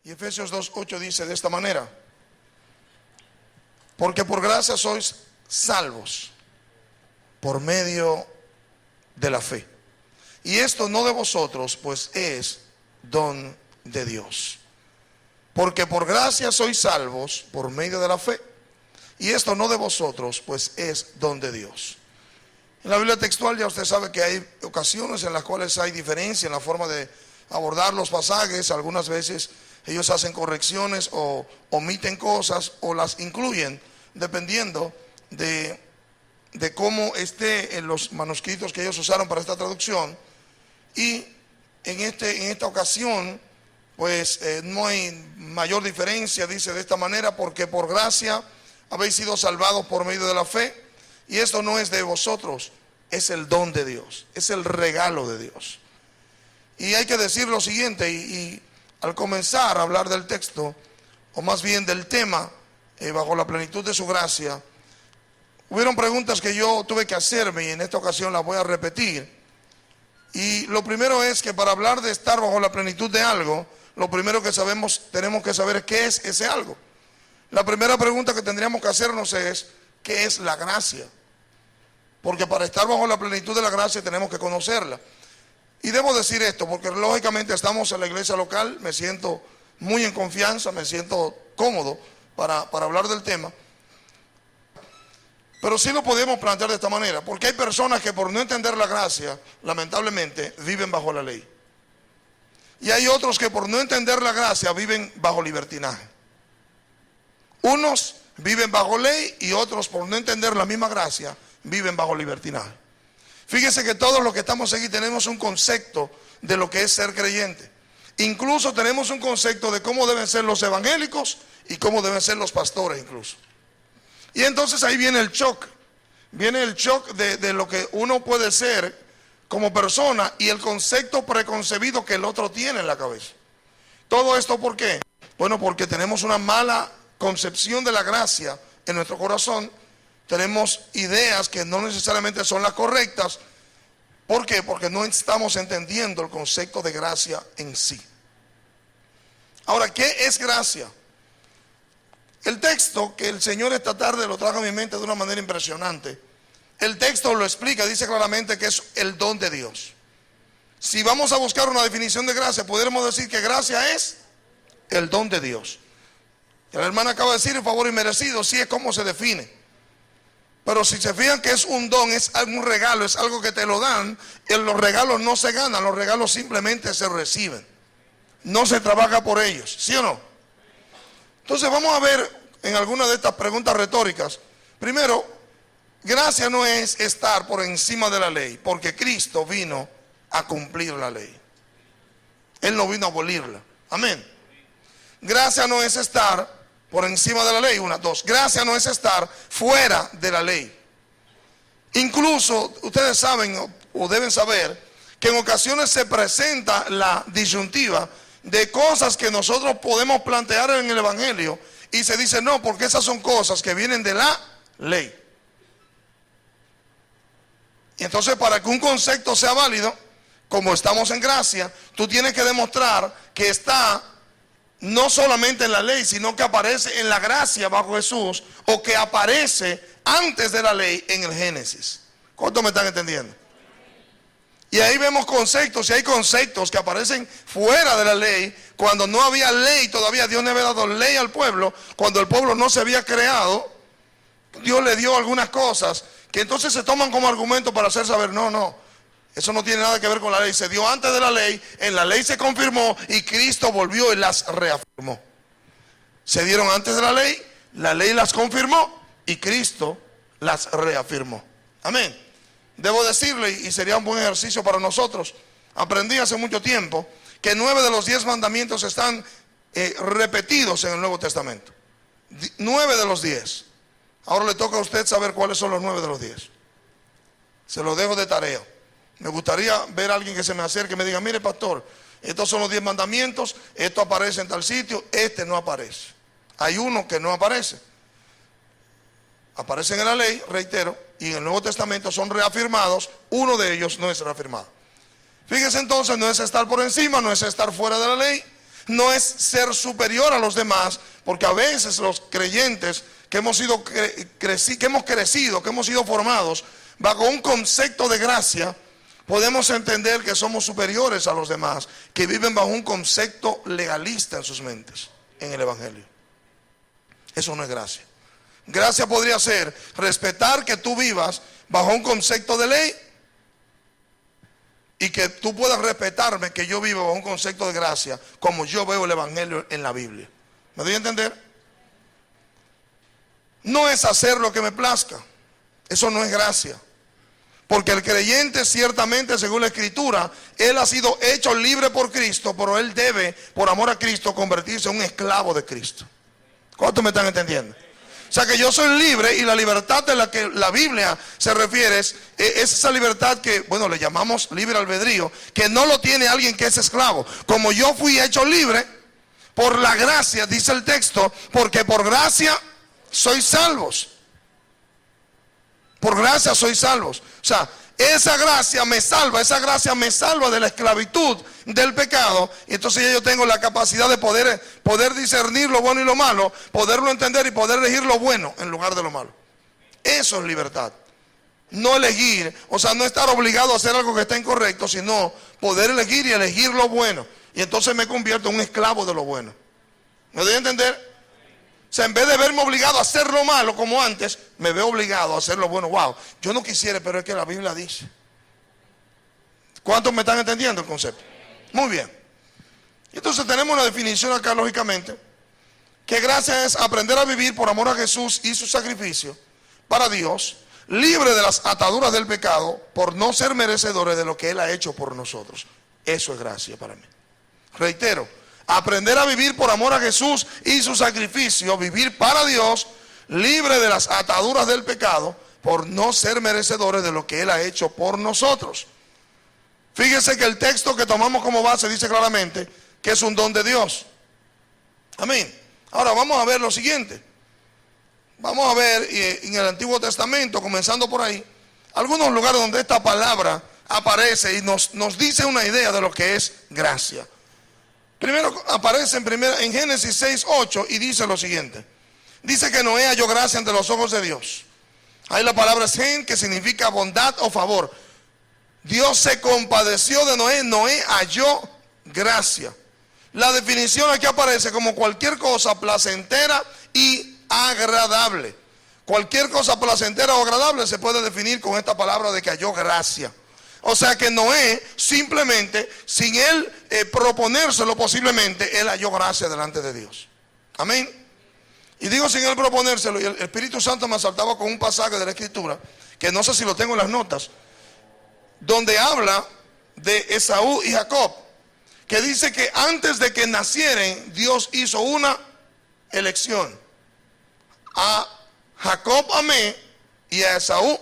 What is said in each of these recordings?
Y Efesios 2:8 dice de esta manera: porque por gracia sois salvos por medio de la fe. Y esto no de vosotros, pues es don de Dios. Porque por gracia sois salvos por medio de la fe. Y esto no de vosotros, pues es don de Dios. En la Biblia textual ya usted sabe que hay ocasiones en las cuales hay diferencia en la forma de abordar los pasajes. Algunas veces ellos hacen correcciones o omiten cosas o las incluyen, dependiendo de cómo esté en los manuscritos que ellos usaron para esta traducción. Y en esta ocasión, pues no hay mayor diferencia. Dice de esta manera: porque por gracia habéis sido salvados por medio de la fe, y esto no es de vosotros, es el don de Dios, es el regalo de Dios. Y hay que decir lo siguiente, y al comenzar a hablar del texto, o más bien del tema, bajo la plenitud de su gracia, hubieron preguntas que yo tuve que hacerme, y en esta ocasión las voy a repetir. Y lo primero es que para hablar de estar bajo la plenitud de algo, lo primero que tenemos que saber es qué es ese algo. La primera pregunta que tendríamos que hacernos es: ¿qué es la gracia? Porque para estar bajo la plenitud de la gracia tenemos que conocerla. Y debo decir esto porque lógicamente estamos en la iglesia local, me siento muy en confianza, me siento cómodo para hablar del tema. Pero sí lo podemos plantear de esta manera, porque hay personas que por no entender la gracia, lamentablemente, viven bajo la ley. Y hay otros que por no entender la gracia viven bajo libertinaje. Unos viven bajo ley y otros por no entender la misma gracia viven bajo libertinaje. Fíjese que todos los que estamos aquí tenemos un concepto de lo que es ser creyente. Incluso tenemos un concepto de cómo deben ser los evangélicos y cómo deben ser los pastores incluso. Y entonces ahí viene el shock. Viene el shock de lo que uno puede ser como persona y el concepto preconcebido que el otro tiene en la cabeza. ¿Todo esto por qué? Bueno, porque tenemos una mala concepción de la gracia en nuestro corazón. Tenemos ideas que no necesariamente son las correctas. ¿Por qué? Porque no estamos entendiendo el concepto de gracia en sí. Ahora, ¿qué es gracia? El texto que el Señor esta tarde lo trajo a mi mente de una manera impresionante. El texto lo explica, dice claramente que es el don de Dios. Si vamos a buscar una definición de gracia, podríamos decir que gracia es el don de Dios. Y la hermana acaba de decir el favor inmerecido, sí es como se define. Pero si se fijan que es un don, es un regalo, es algo que te lo dan. Los regalos no se ganan, los regalos simplemente se reciben. No se trabaja por ellos, ¿sí o no? Entonces vamos a ver en alguna de estas preguntas retóricas. Primero, gracia no es estar por encima de la ley, porque Cristo vino a cumplir la ley. Él no vino a abolirla. Amén. Gracia no es estar por encima de la ley. Una, dos. Gracia no es estar fuera de la ley. Incluso ustedes saben o deben saber que en ocasiones se presenta la disyuntiva de cosas que nosotros podemos plantear en el evangelio y se dice no, porque esas son cosas que vienen de la ley. Y entonces para que un concepto sea válido, como estamos en gracia, tú tienes que demostrar que está no solamente en la ley, sino que aparece en la gracia bajo Jesús, o que aparece antes de la ley en el Génesis. ¿Cuántos me están entendiendo? Y ahí vemos conceptos, y hay conceptos que aparecen fuera de la ley, cuando no había ley todavía. Dios no había dado ley al pueblo, cuando el pueblo no se había creado. Dios le dio algunas cosas que entonces se toman como argumento para hacer saber, no, eso no tiene nada que ver con la ley. Se dio antes de la ley, en la ley se confirmó y Cristo volvió y las reafirmó. Se dieron antes de la ley las confirmó y Cristo las reafirmó. Amén. Debo decirle, y sería un buen ejercicio para nosotros, aprendí hace mucho tiempo que 9 de los 10 mandamientos están repetidos en el Nuevo Testamento. 9 de los 10. Ahora le toca a usted saber cuáles son los 9 de los 10. Se lo dejo de tarea. Me gustaría ver a alguien que se me acerque y me diga, mire pastor, estos son los 10 mandamientos, esto aparece en tal sitio, este no aparece. Hay uno que no aparece. Aparecen en la ley, reitero, y en el Nuevo Testamento son reafirmados. Uno de ellos no es reafirmado. Fíjese entonces, no es estar por encima, no es estar fuera de la ley, no es ser superior a los demás, porque a veces los creyentes que hemos sido que hemos sido formados bajo un concepto de gracia, podemos entender que somos superiores a los demás, que viven bajo un concepto legalista en sus mentes, en el Evangelio. Eso no es gracia. Gracia podría ser respetar que tú vivas bajo un concepto de ley y que tú puedas respetarme que yo vivo bajo un concepto de gracia, como yo veo el Evangelio en la Biblia. ¿Me doy a entender? No es hacer lo que me plazca. Eso no es gracia. Porque el creyente ciertamente, según la Escritura, él ha sido hecho libre por Cristo, pero él debe, por amor a Cristo, convertirse en un esclavo de Cristo. ¿Cuántos me están entendiendo? O sea que yo soy libre, y la libertad de la que la Biblia se refiere es esa libertad que, bueno, le llamamos libre albedrío, que no lo tiene alguien que es esclavo. Como yo fui hecho libre por la gracia, dice el texto, porque por gracia sois salvos. Por gracia sois salvos. O sea, esa gracia me salva de la esclavitud del pecado. Y entonces ya yo tengo la capacidad de poder discernir lo bueno y lo malo, poderlo entender y poder elegir lo bueno en lugar de lo malo. Eso es libertad. No elegir, o sea, no estar obligado a hacer algo que está incorrecto, sino poder elegir y elegir lo bueno. Y entonces me convierto en un esclavo de lo bueno. ¿Me doy a entender? O sea, en vez de verme obligado a hacer lo malo como antes, me veo obligado a hacer lo bueno. Wow, yo no quisiera, pero es que la Biblia dice. ¿Cuántos me están entendiendo el concepto? Muy bien. Entonces tenemos una definición acá, lógicamente, que gracia es aprender a vivir por amor a Jesús y su sacrificio para Dios, libre de las ataduras del pecado, por no ser merecedores de lo que Él ha hecho por nosotros. Eso es gracia para mí. Reitero, aprender a vivir por amor a Jesús y su sacrificio, vivir para Dios, libre de las ataduras del pecado, por no ser merecedores de lo que Él ha hecho por nosotros. Fíjese que el texto que tomamos como base dice claramente que es un don de Dios. Amén. Ahora vamos a ver lo siguiente. Vamos a ver en el Antiguo Testamento, comenzando por ahí, algunos lugares donde esta palabra aparece y nos dice una idea de lo que es gracia. Primero aparece en Génesis 6:8 y dice lo siguiente. Dice que Noé halló gracia ante los ojos de Dios. Ahí la palabra es gen, que significa bondad o favor. Dios se compadeció de Noé. Noé halló gracia. La definición aquí aparece como cualquier cosa placentera y agradable. Cualquier cosa placentera o agradable se puede definir con esta palabra de que halló gracia. O sea que Noé simplemente, sin él proponérselo posiblemente, él halló gracia delante de Dios. Amén. Y digo sin él proponérselo, y el Espíritu Santo me asaltaba con un pasaje de la Escritura, que no sé si lo tengo en las notas, donde habla de Esaú y Jacob, que dice que antes de que nacieren, Dios hizo una elección. A Jacob amé y a Esaú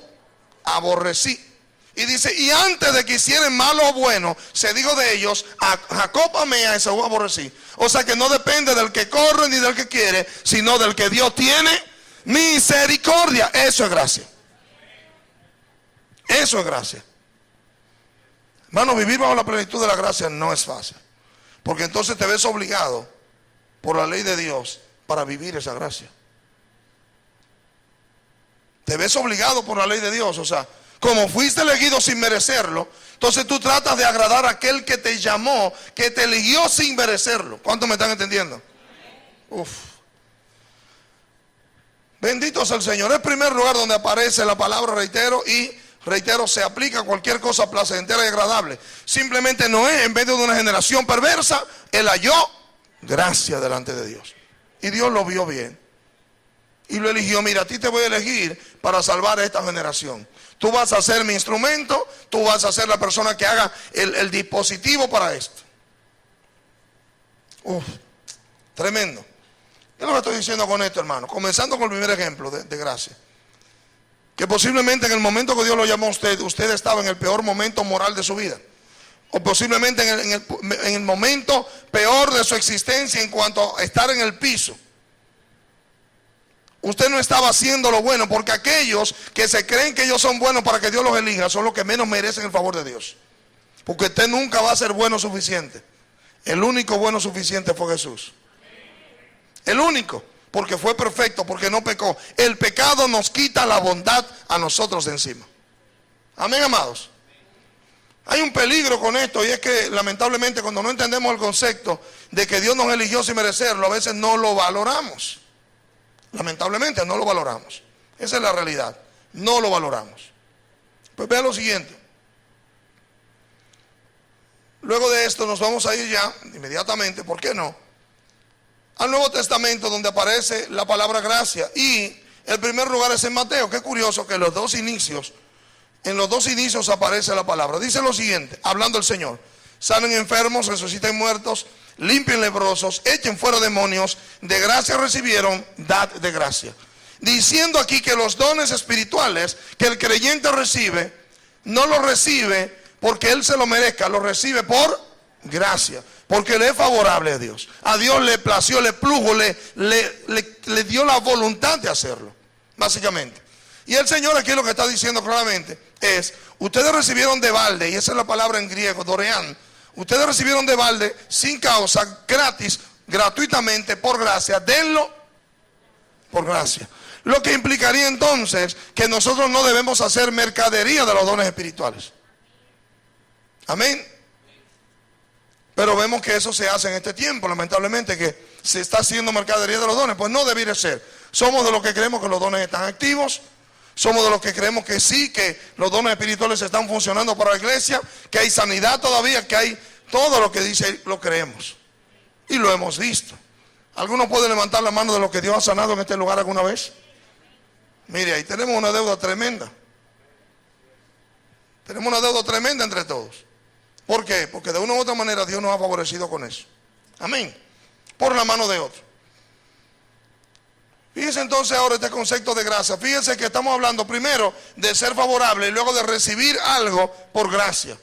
aborrecí. Y dice, y antes de que hicieran malo o bueno, se dijo de ellos, a Jacob amé, a Esaú aborrecí. O sea que no depende del que corre ni del que quiere, sino del que Dios tiene misericordia. Eso es gracia. Eso es gracia. Hermano, vivir bajo la plenitud de la gracia no es fácil. Porque entonces te ves obligado por la ley de Dios para vivir esa gracia. Te ves obligado por la ley de Dios, o sea, como fuiste elegido sin merecerlo, entonces tú tratas de agradar a aquel que te llamó, que te eligió sin merecerlo. ¿Cuántos me están entendiendo? Uf. Bendito sea el Señor. Es el primer lugar donde aparece la palabra reitero, y reitero, se aplica a cualquier cosa placentera y agradable. Simplemente Noé, en vez de una generación perversa, él halló gracia delante de Dios. Y Dios lo vio bien. Y lo eligió. Mira, a ti te voy a elegir para salvar a esta generación. Tú vas a ser mi instrumento, tú vas a ser la persona que haga el dispositivo para esto. Uf, tremendo. ¿Qué es lo que estoy diciendo con esto, hermano? Comenzando con el primer ejemplo de gracia. Que posiblemente en el momento que Dios lo llamó a usted estaba en el peor momento moral de su vida. O posiblemente en el momento peor de su existencia en cuanto a estar en el piso. Usted no estaba haciendo lo bueno, porque aquellos que se creen que ellos son buenos para que Dios los elija son los que menos merecen el favor de Dios. Porque usted nunca va a ser bueno suficiente. El único bueno suficiente fue Jesús. El único, porque fue perfecto, porque no pecó. El pecado nos quita la bondad a nosotros de encima. Amén, amados. Hay un peligro con esto, y es que lamentablemente cuando no entendemos el concepto de que Dios nos eligió sin merecerlo, a veces no lo valoramos. Lamentablemente no lo valoramos. Esa es la realidad. No lo valoramos. Pues vea lo siguiente. Luego de esto nos vamos a ir ya inmediatamente, ¿por qué no?, al Nuevo Testamento, donde aparece la palabra gracia. Y el primer lugar es en Mateo. Qué curioso que en los dos inicios aparece la palabra. Dice lo siguiente, hablando el Señor: sanen enfermos, resuciten muertos, limpien leprosos, echen fuera demonios, de gracia recibieron, dad de gracia. Diciendo aquí que los dones espirituales que el creyente recibe, no los recibe porque él se lo merezca, lo recibe por gracia, porque le es favorable a Dios. A Dios le plació, le plugo, le dio la voluntad de hacerlo, básicamente. Y el Señor aquí lo que está diciendo claramente es: ustedes recibieron de balde, y esa es la palabra en griego, dorean. Ustedes recibieron de balde, sin causa, gratis, gratuitamente, por gracia. Denlo por gracia. Lo que implicaría entonces que nosotros no debemos hacer mercadería de los dones espirituales. Amén. Pero vemos que eso se hace en este tiempo, lamentablemente, que se está haciendo mercadería de los dones. Pues no debería ser. Somos de los que creemos que los dones están activos. Somos de los que creemos que sí, que los dones espirituales están funcionando para la iglesia, que hay sanidad todavía, que hay todo lo que dice, lo creemos. Y lo hemos visto. ¿Alguno puede levantar la mano de lo que Dios ha sanado en este lugar alguna vez? Mire, ahí tenemos una deuda tremenda. Tenemos una deuda tremenda entre todos. ¿Por qué? Porque de una u otra manera Dios nos ha favorecido con eso. Amén. Por la mano de otro. Fíjense entonces ahora este concepto de gracia. Fíjense que estamos hablando primero de ser favorable y luego de recibir algo por gracia.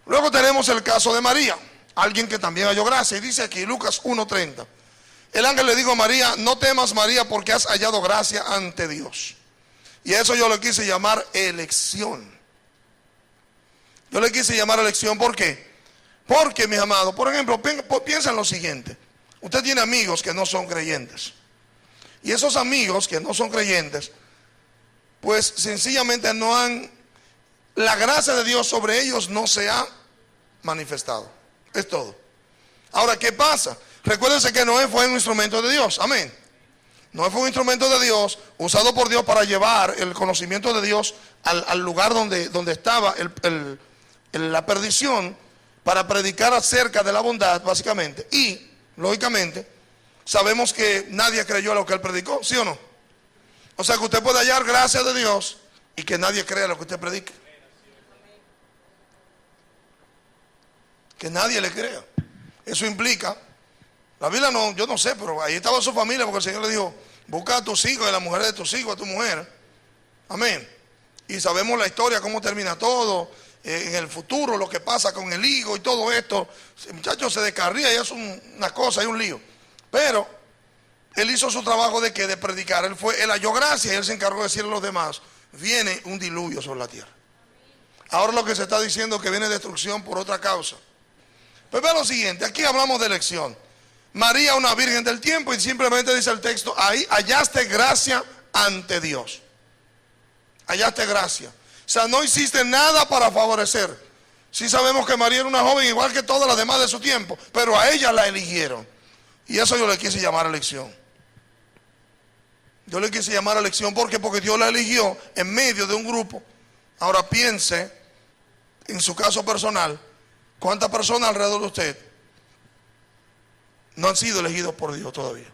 Luego tenemos el caso de María, alguien que también halló gracia. Y dice aquí Lucas 1:30. El ángel le dijo a María: no temas, María, porque has hallado gracia ante Dios. Y a eso yo le quise llamar elección. Yo le quise llamar elección, ¿por qué? Porque, mis amados, por ejemplo, piensa en lo siguiente. Usted tiene amigos que no son creyentes. Y esos amigos que no son creyentes, pues sencillamente la gracia de Dios sobre ellos no se ha manifestado. Es todo. Ahora, ¿qué pasa? Recuérdense que Noé fue un instrumento de Dios. Amén. Noé fue un instrumento de Dios, usado por Dios para llevar el conocimiento de Dios al lugar donde estaba la perdición, para predicar acerca de la bondad, básicamente. Y, lógicamente, sabemos que nadie creyó a lo que él predicó, ¿sí o no? O sea que usted puede hallar gracia de Dios y que nadie crea lo que usted predique. Que nadie le crea. Eso implica, la Biblia no, yo no sé, pero ahí estaba su familia, porque el Señor le dijo: busca a tus hijos y a la mujer de tus hijos, a tu mujer. Amén. Y sabemos la historia, cómo termina todo, en el futuro, lo que pasa con el hijo y todo esto. El muchacho se descarría y es una cosa, hay un lío. Pero él hizo su trabajo de predicar. Él halló gracia y él se encargó de decirle a los demás: viene un diluvio sobre la tierra. Ahora lo que se está diciendo es que viene destrucción por otra causa. Pues ve lo siguiente, aquí hablamos de elección. María, una virgen del tiempo, y simplemente dice el texto: ahí hallaste gracia ante Dios. Hallaste gracia. O sea, no hiciste nada para favorecer. Sí sabemos que María era una joven igual que todas las demás de su tiempo, pero a ella la eligieron. Y eso yo le quise llamar elección. Yo le quise llamar elección porque Dios la eligió en medio de un grupo. Ahora piense en su caso personal, ¿cuántas personas alrededor de usted no han sido elegidos por Dios todavía?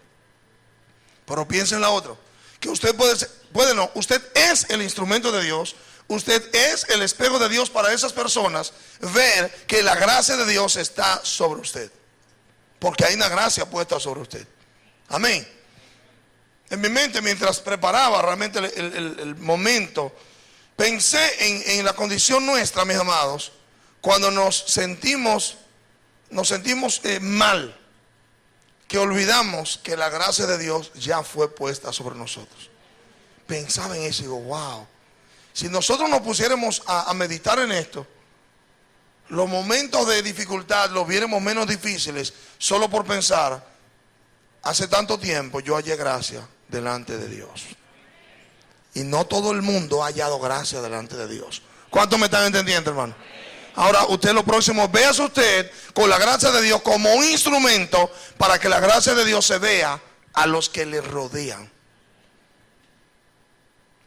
Pero piense en la otra, que usted usted es el instrumento de Dios. Usted es el espejo de Dios para esas personas, ver que la gracia de Dios está sobre usted. Porque hay una gracia puesta sobre usted. Amén. En mi mente, mientras preparaba realmente el momento, pensé en la condición nuestra, mis amados, cuando nos sentimos mal, que olvidamos que la gracia de Dios ya fue puesta sobre nosotros. Pensaba en eso y digo: wow, si nosotros nos pusiéramos a meditar en esto, Los momentos de dificultad los viéramos menos difíciles solo por pensar, hace tanto tiempo yo hallé gracia delante de Dios. Y no todo el mundo ha hallado gracia delante de Dios. ¿Cuántos me están entendiendo, hermano? Ahora usted lo próximo, véase usted con la gracia de Dios como un instrumento para que la gracia de Dios se vea a los que le rodean.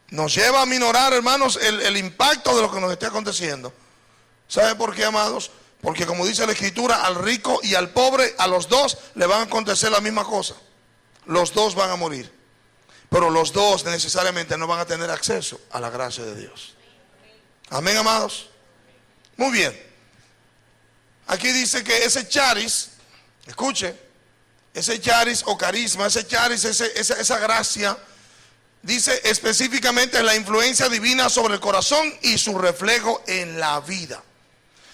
Nos lleva a minorar, hermanos, el impacto de lo que nos esté aconteciendo. ¿Sabe por qué, amados? Porque como dice la Escritura, al rico y al pobre, a los dos le van a acontecer la misma cosa. Los dos van a morir. Pero los dos necesariamente no van a tener acceso a la gracia de Dios. Amén, amados. Muy bien. Aquí dice que ese charis, escuche, ese charis o carisma, ese charis, esa gracia, dice específicamente la influencia divina sobre el corazón y su reflejo en la vida.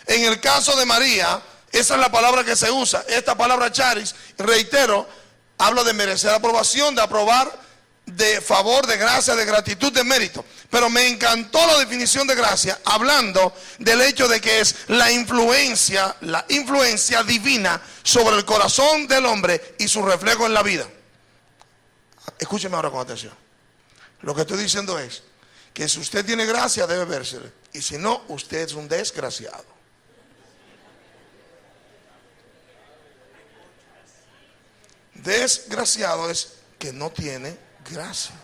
En el caso de María, esa es la palabra que se usa. Esta palabra charis, reitero, habla de merecer aprobación, de aprobar, de favor, de gracia, de gratitud, de mérito. Pero me encantó la definición de gracia, hablando del hecho de que es la influencia divina sobre el corazón del hombre y su reflejo en la vida. Escúcheme ahora con atención. Lo que estoy diciendo es que si usted tiene gracia debe vérsele, y si no, usted es un desgraciado. Desgraciado es que no tiene gracia.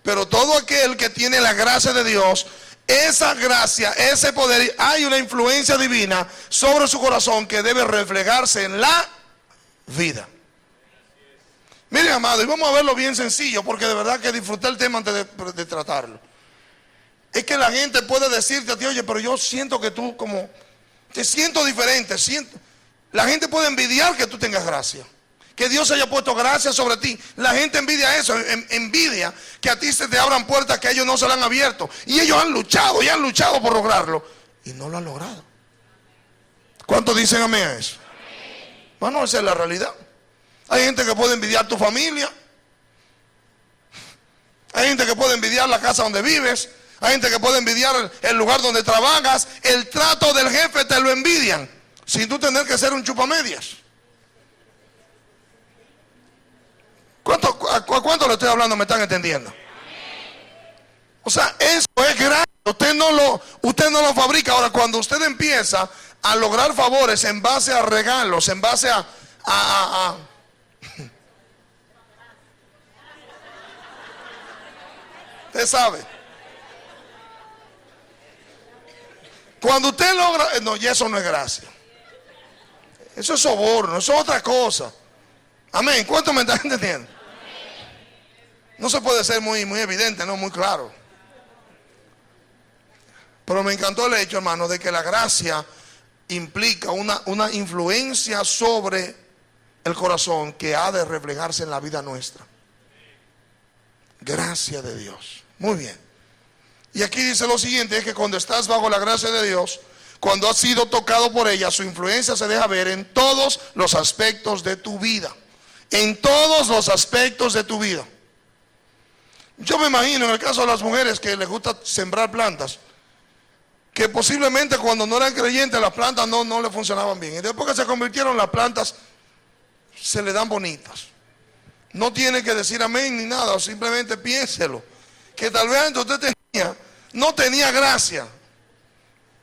Pero todo aquel que tiene la gracia de Dios, esa gracia, ese poder, hay una influencia divina sobre su corazón que debe reflejarse en la vida. Miren, amado, y vamos a verlo bien sencillo, porque de verdad que disfruté el tema antes de tratarlo. Es que la gente puede decirte a ti, oye, pero yo siento que tú como, te siento diferente, la gente puede envidiar que tú tengas gracia, que Dios haya puesto gracia sobre ti. La gente envidia eso, envidia que a ti se te abran puertas que a ellos no se le han abierto. Y ellos han luchado y han luchado por lograrlo y no lo han logrado. ¿Cuántos dicen amén a eso? Bueno, esa es la realidad. Hay gente que puede envidiar tu familia. Hay gente que puede envidiar la casa donde vives. Hay gente que puede envidiar el lugar donde trabajas. El trato del jefe te lo envidian, sin tú tener que ser un chupamedias. ¿A cuánto le estoy hablando? ¿Me están entendiendo? O sea, eso es grande. Usted no lo fabrica. Ahora, cuando usted empieza a lograr favores en base a regalos, en base a usted sabe. Cuando usted logra, no, y eso no es gracia. Eso es soborno, eso es otra cosa. Amén. ¿Cuánto me están entendiendo? No se puede ser muy evidente, no muy claro. Pero me encantó el hecho, hermano, de que la gracia implica una influencia sobre el corazón que ha de reflejarse en la vida nuestra. Gracia de Dios. Muy bien. Y aquí dice lo siguiente, es que cuando estás bajo la gracia de Dios, cuando has sido tocado por ella, su influencia se deja ver en todos los aspectos de tu vida. En todos los aspectos de tu vida. Yo me imagino en el caso de las mujeres que les gusta sembrar plantas, que posiblemente cuando no eran creyentes las plantas no le funcionaban bien. Y después que se convirtieron, las plantas se le dan bonitas. No tiene que decir amén ni nada, simplemente piénselo. Que tal vez usted no tenía gracia.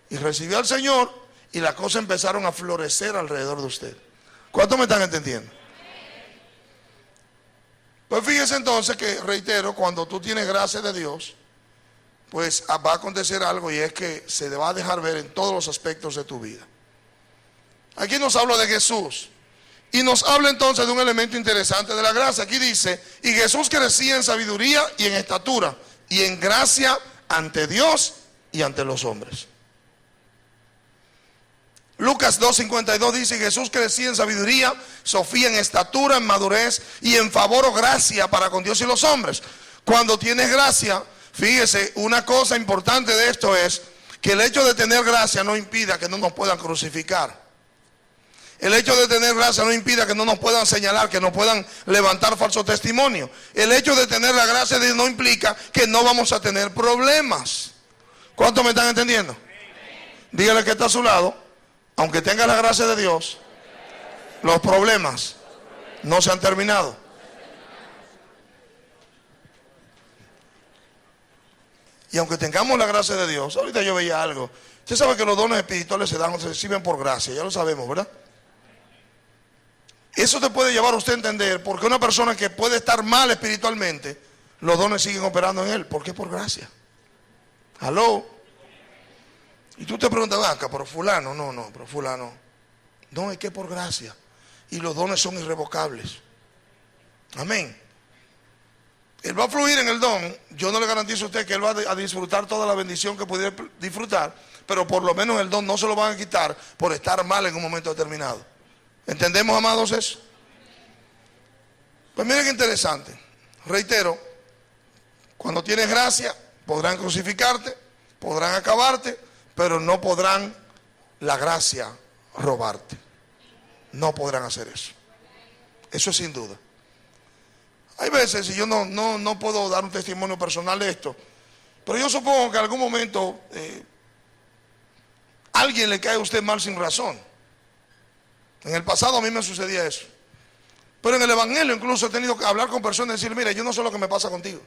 Y recibió al Señor y las cosas empezaron a florecer alrededor de usted. ¿Cuántos me están entendiendo? Pues fíjese entonces que, reitero, cuando tú tienes gracia de Dios, pues va a acontecer algo, y es que se te va a dejar ver en todos los aspectos de tu vida. Aquí nos habla de Jesús y nos habla entonces de un elemento interesante de la gracia. Aquí dice, y Jesús crecía en sabiduría y en estatura y en gracia ante Dios y ante los hombres. Lucas 2:52 dice, Jesús crecía en sabiduría, Sofía en estatura, en madurez y en favor o gracia para con Dios y los hombres. Cuando tienes gracia, fíjese, una cosa importante de esto es que el hecho de tener gracia no impida que no nos puedan crucificar. El hecho de tener gracia no impida que no nos puedan señalar, que no puedan levantar falso testimonio. El hecho de tener la gracia de Dios no implica que no vamos a tener problemas. ¿Cuántos me están entendiendo? Dígale que está a su lado, aunque tenga la gracia de Dios, los problemas no se han terminado. Y aunque tengamos la gracia de Dios, ahorita yo veía algo. Usted sabe que los dones espirituales se dan o se reciben por gracia, ya lo sabemos, ¿verdad? Eso te puede llevar a usted a entender por qué una persona que puede estar mal espiritualmente, los dones siguen operando en él. ¿Por qué? Por gracia. ¿Aló? Y tú te preguntas, vaca, pero fulano, pero fulano. No, es que por gracia. Y los dones son irrevocables. Amén. Él va a fluir en el don. Yo no le garantizo a usted que él va a disfrutar toda la bendición que pudiera disfrutar, pero por lo menos el don no se lo van a quitar por estar mal en un momento determinado. ¿Entendemos, amados, eso? Pues miren qué interesante. Reitero, cuando tienes gracia, podrán crucificarte, podrán acabarte, pero no podrán la gracia robarte. No podrán hacer eso. Eso es sin duda. Hay veces, y yo no puedo dar un testimonio personal de esto, pero yo supongo que en algún momento alguien le cae a usted mal sin razón. En el pasado a mí me sucedía eso. Pero en el Evangelio incluso he tenido que hablar con personas y decir, mira, yo no sé lo que me pasa contigo,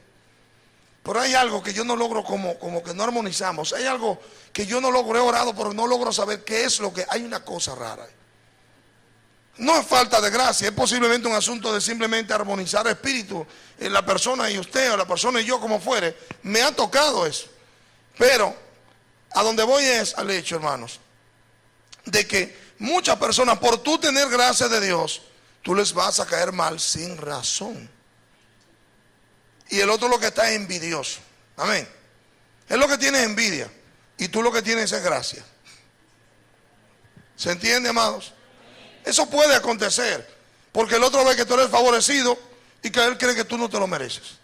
pero hay algo que yo no logro, como que no armonizamos. Hay algo que yo no logro, he orado, pero no logro saber qué es lo que... Hay una cosa rara. No es falta de gracia, es posiblemente un asunto de simplemente armonizar espíritu en la persona y usted, o la persona y yo, como fuere. Me ha tocado eso. Pero a donde voy es al hecho, hermanos, de que muchas personas, por tú tener gracia de Dios, tú les vas a caer mal sin razón. Y el otro lo que está es envidioso. Amén. Él lo que tiene es envidia, y tú lo que tienes es gracia. ¿Se entiende, amados? Eso puede acontecer, porque el otro ve que tú eres favorecido y que él cree que tú no te lo mereces.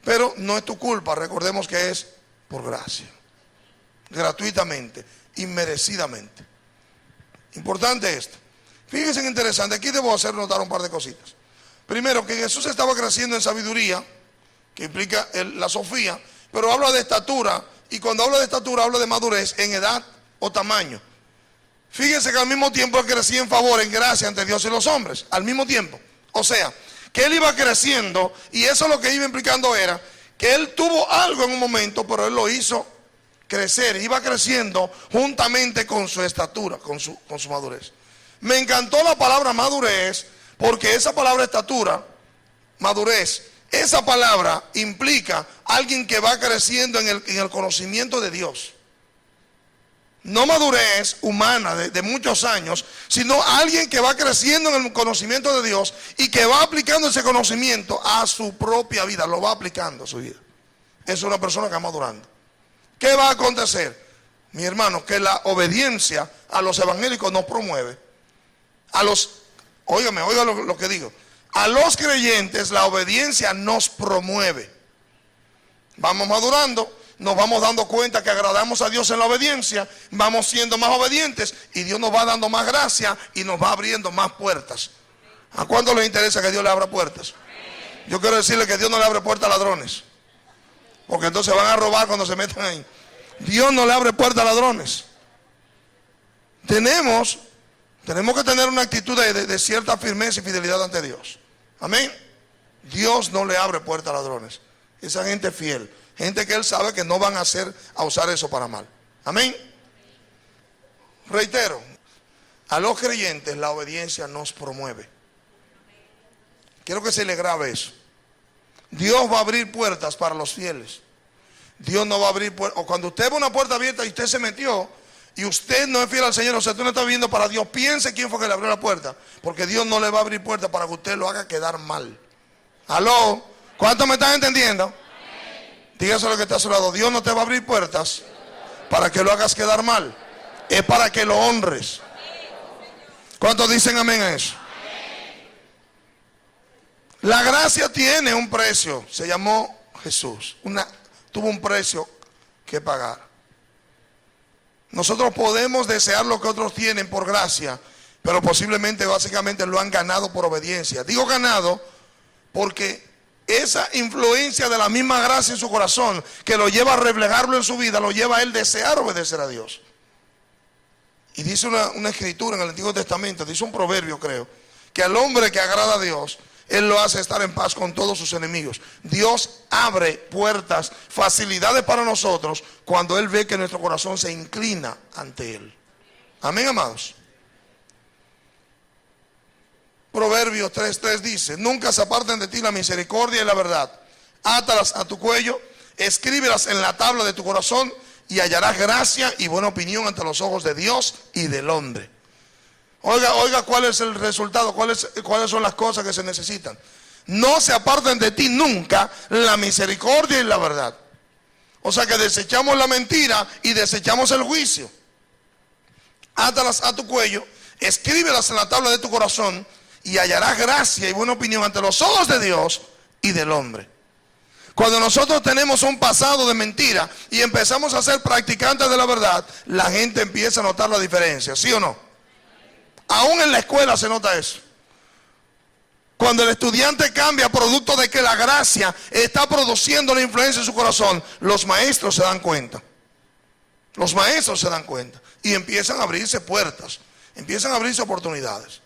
Pero no es tu culpa, recordemos que es por gracia, gratuitamente, inmerecidamente. Importante esto. Fíjense que interesante, aquí debo hacer notar un par de cositas. Primero, que Jesús estaba creciendo en sabiduría, que implica la sofía, pero habla de estatura, y cuando habla de estatura habla de madurez en edad o tamaño. Fíjense que al mismo tiempo él crecía en favor, en gracia ante Dios y los hombres, al mismo tiempo. O sea, que él iba creciendo, y eso lo que iba implicando era que él tuvo algo en un momento, pero él lo hizo crecer, iba creciendo juntamente con su estatura, con su madurez. Me encantó la palabra madurez, porque esa palabra estatura, madurez, esa palabra implica alguien que va creciendo en el conocimiento de Dios. No madurez humana de muchos años, sino alguien que va creciendo en el conocimiento de Dios y que va aplicando ese conocimiento a su propia vida, lo va aplicando a su vida. Es una persona que va madurando. ¿Qué va a acontecer? Mi hermano, que la obediencia a los evangélicos nos promueve. Óigame lo que digo. A los creyentes la obediencia nos promueve. Vamos madurando, nos vamos dando cuenta que agradamos a Dios en la obediencia, vamos siendo más obedientes y Dios nos va dando más gracia y nos va abriendo más puertas. ¿A cuánto les interesa que Dios le abra puertas? Yo quiero decirle que Dios no le abre puertas a ladrones, porque entonces van a robar cuando se metan ahí. Dios no le abre puertas a ladrones. Tenemos que tener una actitud de cierta firmeza y fidelidad ante Dios. Amén. Dios no le abre puertas a ladrones. Esa gente fiel, gente que Él sabe que no van a usar eso para mal. Amén. Reitero, a los creyentes la obediencia nos promueve. Quiero que se le grabe eso. Dios va a abrir puertas para los fieles. Dios no va a abrir puertas. O cuando usted ve una puerta abierta y usted se metió y usted no es fiel al Señor, o sea, tú no estás viviendo para Dios, piense quién fue que le abrió la puerta, porque Dios no le va a abrir puertas para que usted lo haga quedar mal. ¿Aló? ¿Cuántos me están entendiendo? Dígaselo que está a su lado. Dios no te va a abrir puertas para que lo hagas quedar mal, es para que lo honres. ¿Cuántos dicen amén a eso? La gracia tiene un precio, se llamó Jesús, tuvo un precio que pagar. Nosotros podemos desear lo que otros tienen por gracia, pero posiblemente básicamente lo han ganado por obediencia. Digo ganado porque esa influencia de la misma gracia en su corazón, que lo lleva a reflejarlo en su vida, lo lleva a él desear obedecer a Dios. Y dice una escritura en el Antiguo Testamento, dice un proverbio creo, que al hombre que agrada a Dios, Él lo hace estar en paz con todos sus enemigos. Dios abre puertas, facilidades para nosotros cuando Él ve que nuestro corazón se inclina ante Él. Amén, amados. Proverbios 3:3 dice: nunca se aparten de ti la misericordia y la verdad. Átalas a tu cuello, escríbelas en la tabla de tu corazón, y hallarás gracia y buena opinión ante los ojos de Dios y del hombre. Oiga, ¿cuál es el resultado? ¿Cuáles son las cosas que se necesitan? No se aparten de ti nunca la misericordia y la verdad. O sea que desechamos la mentira y desechamos el juicio. Átalas a tu cuello, escríbelas en la tabla de tu corazón, y hallarás gracia y buena opinión ante los ojos de Dios y del hombre. Cuando nosotros tenemos un pasado de mentira y empezamos a ser practicantes de la verdad, la gente empieza a notar la diferencia, ¿sí o no? Aún en la escuela se nota eso. Cuando el estudiante cambia producto de que la gracia está produciendo la influencia en su corazón, los maestros se dan cuenta. Los maestros se dan cuenta y empiezan a abrirse puertas, empiezan a abrirse oportunidades.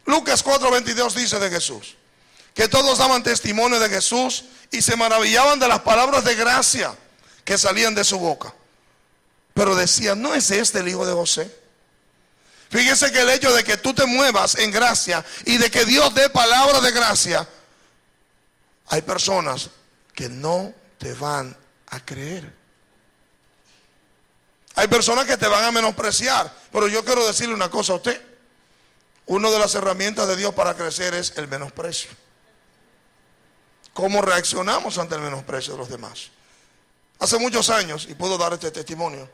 Lucas 4:22 dice de Jesús que todos daban testimonio de Jesús y se maravillaban de las palabras de gracia que salían de su boca. Pero decían: ¿no es este el hijo de José? Fíjese que el hecho de que tú te muevas en gracia y de que Dios dé palabras de gracia, hay personas que no te van a creer. Hay personas que te van a menospreciar. Pero yo quiero decirle una cosa a usted: una de las herramientas de Dios para crecer es el menosprecio. ¿Cómo reaccionamos ante el menosprecio de los demás? Hace muchos años, y puedo dar este testimonio,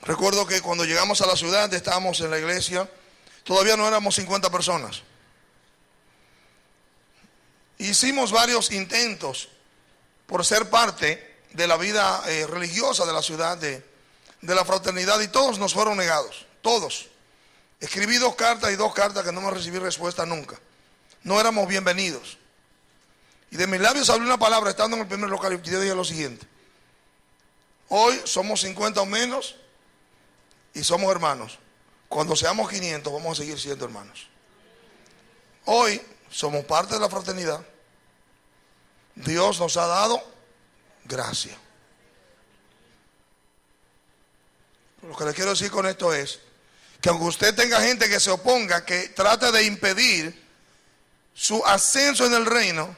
recuerdo que cuando llegamos a la ciudad, estábamos en la iglesia, todavía no éramos 50 personas. Hicimos varios intentos por ser parte de la vida religiosa de la ciudad, de la fraternidad, y todos nos fueron negados, todos. Escribí 2 cartas y 2 cartas que no me recibí respuesta nunca. No éramos bienvenidos. Y de mis labios salió una palabra estando en el primer local, y yo dije lo siguiente: hoy somos 50 o menos y somos hermanos. Cuando seamos 500 vamos a seguir siendo hermanos. Hoy somos parte de la fraternidad. Dios nos ha dado gracia. Lo que le quiero decir con esto es que aunque usted tenga gente que se oponga, que trate de impedir su ascenso en el reino,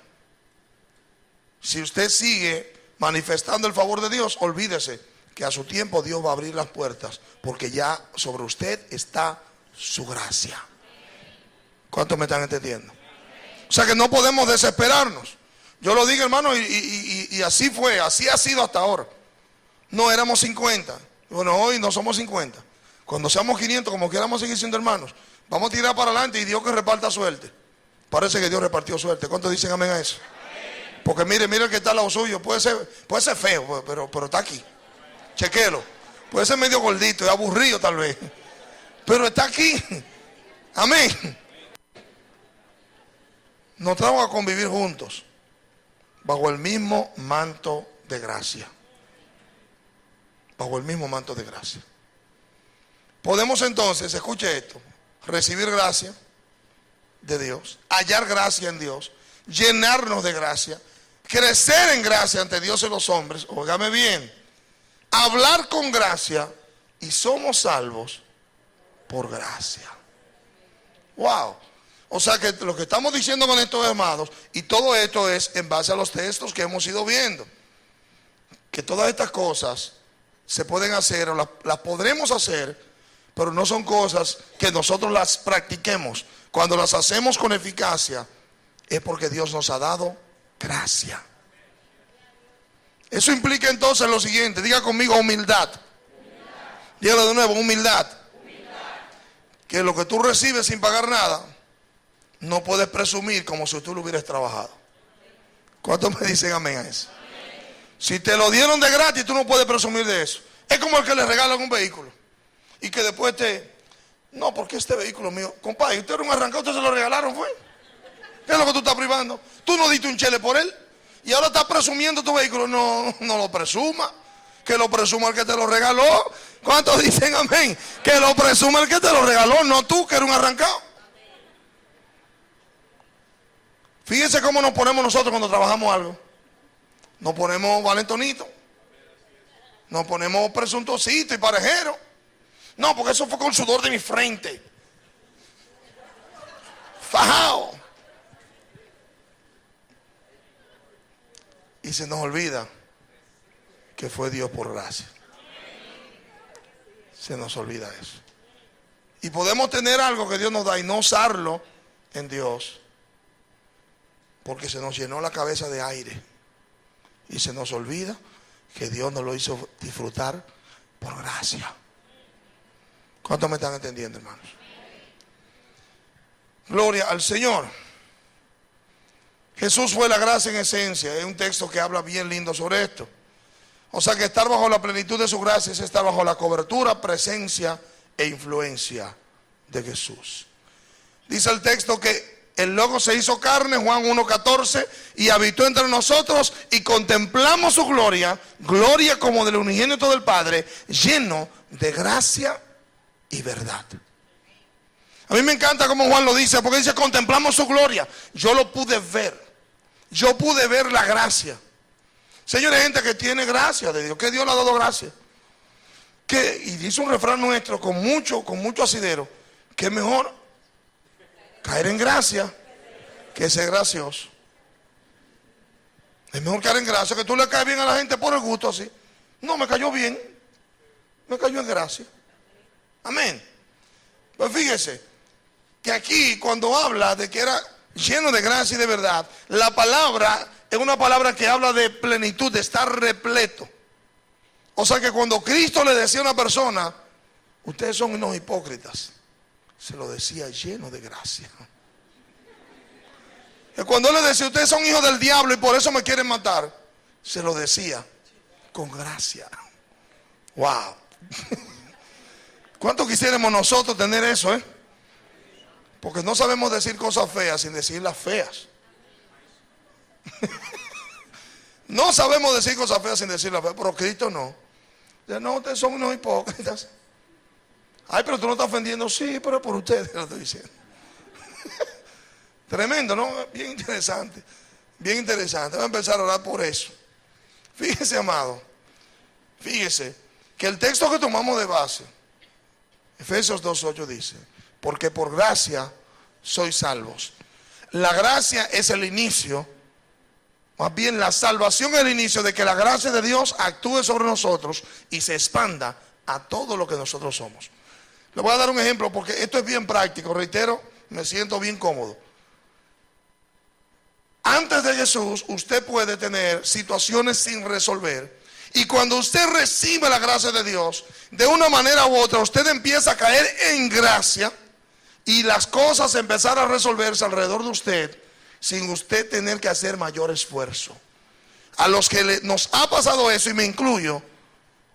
si usted sigue manifestando el favor de Dios, olvídese que a su tiempo Dios va a abrir las puertas, porque ya sobre usted está su gracia. ¿Cuántos me están entendiendo? O sea que no podemos desesperarnos. Yo lo digo, hermano, y así fue, así ha sido hasta ahora. No éramos 50. Bueno, hoy no somos 50. Cuando seamos 500, como queramos seguir siendo hermanos, vamos a tirar para adelante y Dios que reparta suerte. Parece que Dios repartió suerte. ¿Cuántos dicen amén a eso? Porque mire el que está al lado suyo. Puede ser feo, pero está aquí. Chequelo. Puede ser medio gordito y aburrido tal vez, pero está aquí. Amén. Nos traemos a convivir juntos bajo el mismo manto de gracia. Bajo el mismo manto de gracia. Podemos entonces, escuche esto, recibir gracia de Dios, hallar gracia en Dios, llenarnos de gracia, crecer en gracia ante Dios y los hombres, óigame bien, hablar con gracia, y somos salvos por gracia. Wow. O sea que lo que estamos diciendo con estos amados, y todo esto es en base a los textos que hemos ido viendo, que todas estas cosas se pueden hacer o las podremos hacer, pero no son cosas que nosotros las practiquemos. Cuando las hacemos con eficacia es porque Dios nos ha dado gracia. Eso implica entonces lo siguiente: diga conmigo humildad. Dígalo de nuevo, humildad. Que lo que tú recibes sin pagar nada, no puedes presumir como si tú lo hubieras trabajado. ¿Cuántos me dicen amén a eso? Si te lo dieron de gratis, tú no puedes presumir de eso. Es como el que le regalan un vehículo y que después no, porque este vehículo mío, compadre, usted era un arrancado, usted se lo regalaron, fue. ¿Qué es lo que tú estás privando? Tú no diste un chele por él y ahora estás presumiendo tu vehículo. No lo presuma. Que lo presuma el que te lo regaló. ¿Cuántos dicen amén? Que lo presuma el que te lo regaló, no tú que eres un arrancado. Fíjense cómo nos ponemos nosotros cuando trabajamos algo. Nos ponemos valentonitos. Nos ponemos presuntuositos y parejeros. No, porque eso fue con sudor de mi frente. Fajado. Y se nos olvida que fue Dios por gracia. Se nos olvida eso. Y podemos tener algo que Dios nos da y no usarlo en Dios, porque se nos llenó la cabeza de aire. Y se nos olvida que Dios nos lo hizo disfrutar por gracia. ¿Cuántos me están entendiendo, hermanos? Gloria al Señor. Jesús fue la gracia en esencia. Es un texto que habla bien lindo sobre esto. O sea que estar bajo la plenitud de su gracia es estar bajo la cobertura, presencia e influencia de Jesús. Dice el texto que el Logos se hizo carne, Juan 1:14, y habitó entre nosotros y contemplamos su gloria, gloria como del unigénito del Padre, lleno de gracia y verdad. A mí me encanta como Juan lo dice, porque dice contemplamos su gloria. Yo lo pude ver. Yo pude ver la gracia. Señores, hay gente que tiene gracia de Dios, que Dios le ha dado gracia. Y dice un refrán nuestro con mucho asidero, que es mejor caer en gracia que ser gracioso. Es mejor caer en gracia, que tú le caes bien a la gente por el gusto así. No, me cayó bien, me cayó en gracia. Amén. Pues fíjese que aquí cuando habla de que era lleno de gracia y de verdad, la palabra es una palabra que habla de plenitud, de estar repleto. O sea que cuando Cristo le decía a una persona, ustedes son unos hipócritas, se lo decía lleno de gracia. Y cuando él le decía, ustedes son hijos del diablo y por eso me quieren matar, se lo decía con gracia. Wow. ¿Cuánto quisiéramos nosotros tener eso, Porque no sabemos decir cosas feas sin decir las feas. No sabemos decir cosas feas sin decir las feas, pero Cristo no. No, ustedes son unos hipócritas. Ay, pero tú no estás ofendiendo. Sí, pero por ustedes lo estoy diciendo. Tremendo, ¿no? Bien interesante. Bien interesante. Voy a empezar a orar por eso. Fíjese, amado. Fíjese que el texto que tomamos de base, Efesios 2:8 dice, porque por gracia sois salvos. La gracia es el inicio, más bien la salvación es el inicio de que la gracia de Dios actúe sobre nosotros y se expanda a todo lo que nosotros somos. Le voy a dar un ejemplo porque esto es bien práctico, reitero, me siento bien cómodo. Antes de Jesús, usted puede tener situaciones sin resolver. Y cuando usted recibe la gracia de Dios, de una manera u otra, usted empieza a caer en gracia y las cosas empezar a resolverse alrededor de usted sin usted tener que hacer mayor esfuerzo. A los que nos ha pasado eso, y me incluyo,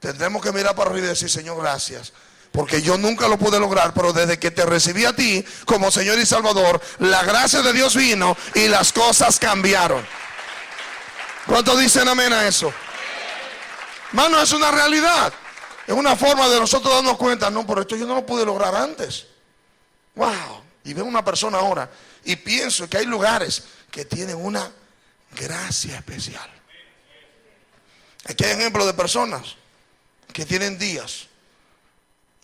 tendremos que mirar para arriba y decir, Señor, gracias. Porque yo nunca lo pude lograr, pero desde que te recibí a ti como Señor y Salvador, la gracia de Dios vino y las cosas cambiaron. ¿Cuántos dicen amén a eso? Hermano, es una realidad. Es una forma de nosotros darnos cuenta, no, pero esto yo no lo pude lograr antes. Wow. Y veo una persona ahora y pienso que hay lugares que tienen una gracia especial. Aquí hay ejemplos de personas que tienen días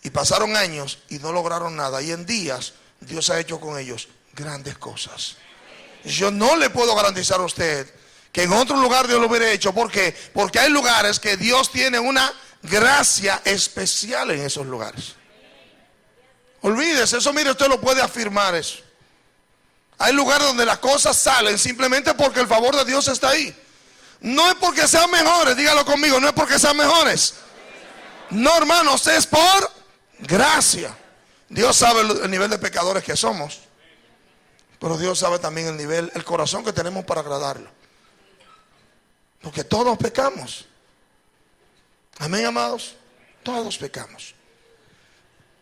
y pasaron años y no lograron nada. Y en días Dios ha hecho con ellos grandes cosas. Yo no le puedo garantizar a usted que en otro lugar Dios lo hubiera hecho. ¿Por qué? Porque hay lugares que Dios tiene una gracia especial en esos lugares. Olvídese, eso mire, usted lo puede afirmar eso. Hay lugares donde las cosas salen simplemente porque el favor de Dios está ahí. No es porque sean mejores, dígalo conmigo, no es porque sean mejores. No, hermanos, es por gracia. Dios sabe el nivel de pecadores que somos, pero Dios sabe también el nivel, el corazón que tenemos para agradarlo. Porque todos pecamos. Amén, amados. Todos pecamos.